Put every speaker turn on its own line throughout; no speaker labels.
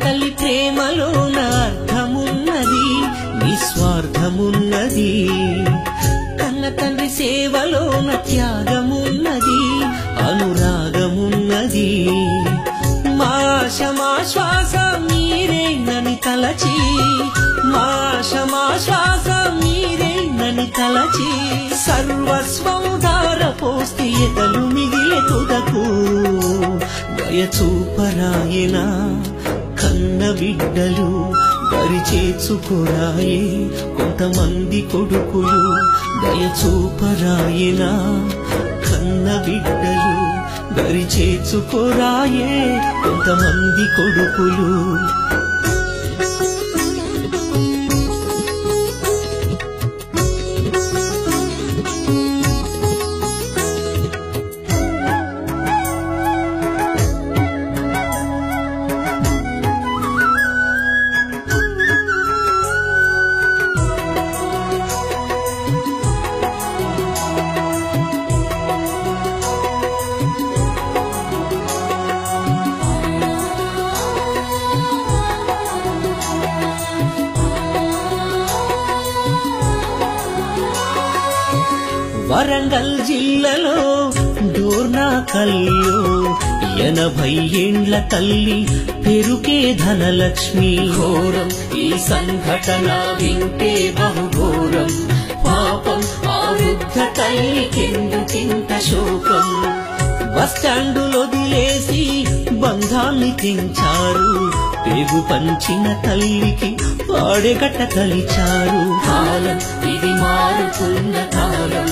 తల్లి ప్రేమలోన అర్థమున్నది, నిస్వార్థమున్నది. కన్న తండ్రి సేవలోన త్యాగమున్నది, అనురాగమున్నది. మా శ్వాస మీరేనని తలచి, మా శ్వాస మీరేనని తలచి, సర్వస్వం ధారపోస్తే ఎదలు మిగిలే తుదకు. దయచూపరాయన కన్న బిడ్డలు, దరిచేర్చుకోరాయే కొంతమంది కొడుకులు. దయచూపరాయన కన్న బిడ్డలు, దరిచేర్చుకోరాయే కొంతమంది కొడుకులు. వరంగల్ జిల్లాలో డోర్నాకల్లో 80 ఏండ్ల తల్లి పెరుకే ధనలక్ష్మి. ఘోరం ఈ సంఘటన వింటే బహుఘోరం, పాపం ఆ వృద్ధ తల్లికెందుకింత శోకం. బస్టాండులొదిలేసి బంధాన్ని తెంచారు, పేగు పంచిన తల్లికి పాడెగట్ట కలిచారు. కాలం ఇది మారుతున్న కాలం,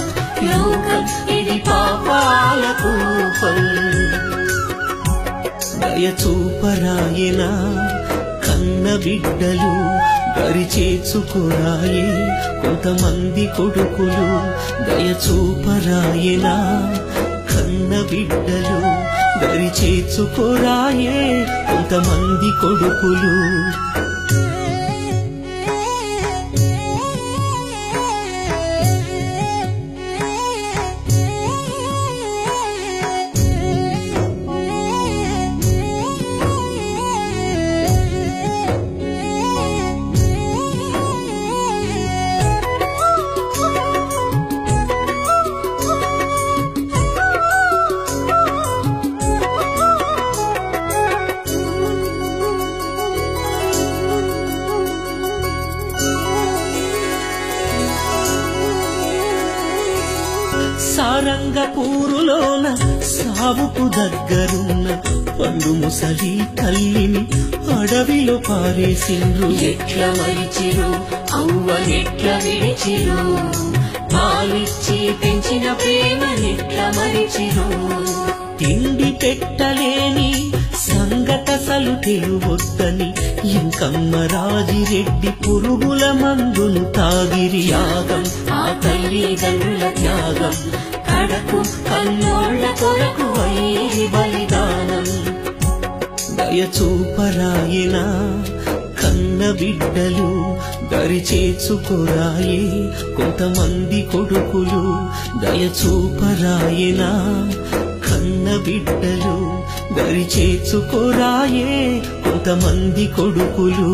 లోకం ఇది పాపాల కూపం. దయచూపరాయన కన్న బిడ్డలు, దరిచేర్చుకోరాయే కొంతమంది కొడుకులు. దయచూపరాయన కన్న బిడ్డలు, దరిచేర్చుకోరాయే కొంతమంది కొడుకులు. సారంగపూరులోన సావుకు దగ్గరున్న పండు ముసలి తల్లిని అడవిలో పారేసిండ్రు. ఎట్ల మరిచిరు అవ్వనెట్ల విడిచిరు, పాలిచ్చి పెంచిన ప్రేమనెట్ల మరిచిరు. తిండి పెట్టలేని సంగతసలు తెలువొద్దని ఇంకమ్మ రాజిరెడ్డి పురుగుల మందును తాగిరి. యాగం ఆ తల్లిదండ్రుల త్యాగం, కడకు కన్నోళ్ల కొరకు అయ్యి బలిదానం. దయచూపరాయన కన్న బిడ్డలు, దరిచేర్చుకోరాయే కొంతమంది కొడుకులు. దయచూపరాయన కన్న బిడ్డలు, దరిచేర్చుకోరాయే కొంతమంది కొడుకులు.